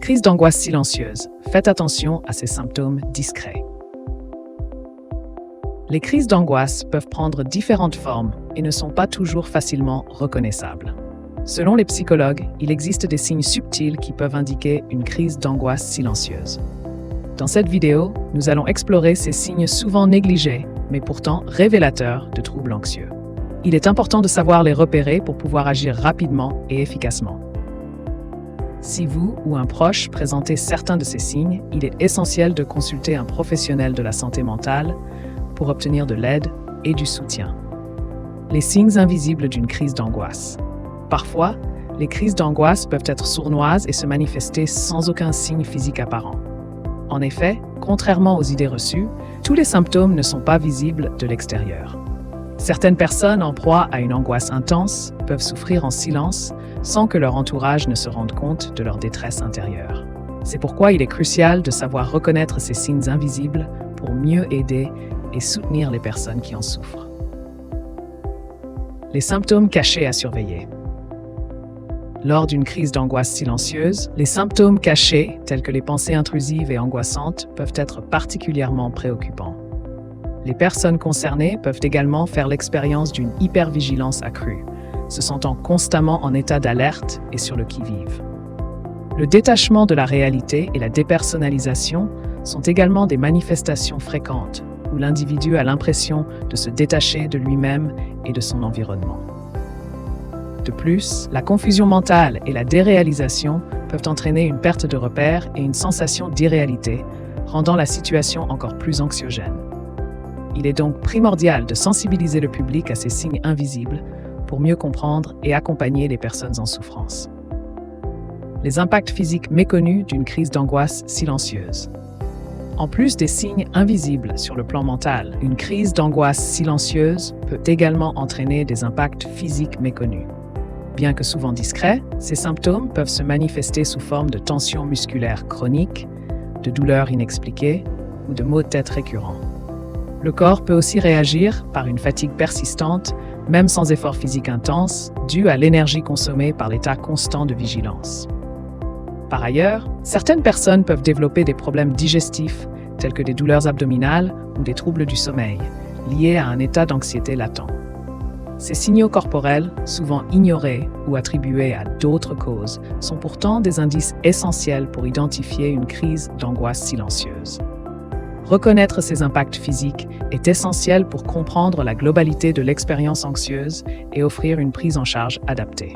Crise d'angoisse silencieuse. Faites attention à ces symptômes discrets. Les crises d'angoisse peuvent prendre différentes formes et ne sont pas toujours facilement reconnaissables. Selon les psychologues, il existe des signes subtils qui peuvent indiquer une crise d'angoisse silencieuse. Dans cette vidéo, nous allons explorer ces signes souvent négligés, mais pourtant révélateurs de troubles anxieux. Il est important de savoir les repérer pour pouvoir agir rapidement et efficacement. Si vous ou un proche présentez certains de ces signes, il est essentiel de consulter un professionnel de la santé mentale pour obtenir de l'aide et du soutien. Les signes invisibles d'une crise d'angoisse. Parfois, les crises d'angoisse peuvent être sournoises et se manifester sans aucun signe physique apparent. En effet, contrairement aux idées reçues, tous les symptômes ne sont pas visibles de l'extérieur. Certaines personnes en proie à une angoisse intense peuvent souffrir en silence sans que leur entourage ne se rende compte de leur détresse intérieure. C'est pourquoi il est crucial de savoir reconnaître ces signes invisibles pour mieux aider et soutenir les personnes qui en souffrent. Les symptômes cachés à surveiller. Lors d'une crise d'angoisse silencieuse, les symptômes cachés, tels que les pensées intrusives et angoissantes, peuvent être particulièrement préoccupants. Les personnes concernées peuvent également faire l'expérience d'une hypervigilance accrue, se sentant constamment en état d'alerte et sur le qui-vive. Le détachement de la réalité et la dépersonnalisation sont également des manifestations fréquentes où l'individu a l'impression de se détacher de lui-même et de son environnement. De plus, la confusion mentale et la déréalisation peuvent entraîner une perte de repères et une sensation d'irréalité, rendant la situation encore plus anxiogène. Il est donc primordial de sensibiliser le public à ces signes invisibles pour mieux comprendre et accompagner les personnes en souffrance. Les impacts physiques méconnus d'une crise d'angoisse silencieuse. En plus des signes invisibles sur le plan mental, une crise d'angoisse silencieuse peut également entraîner des impacts physiques méconnus. Bien que souvent discrets, ces symptômes peuvent se manifester sous forme de tensions musculaires chroniques, de douleurs inexpliquées ou de maux de tête récurrents. Le corps peut aussi réagir par une fatigue persistante, même sans effort physique intense, dû à l'énergie consommée par l'état constant de vigilance. Par ailleurs, certaines personnes peuvent développer des problèmes digestifs, tels que des douleurs abdominales ou des troubles du sommeil, liés à un état d'anxiété latent. Ces signaux corporels, souvent ignorés ou attribués à d'autres causes, sont pourtant des indices essentiels pour identifier une crise d'angoisse silencieuse. Reconnaître ces impacts physiques est essentiel pour comprendre la globalité de l'expérience anxieuse et offrir une prise en charge adaptée.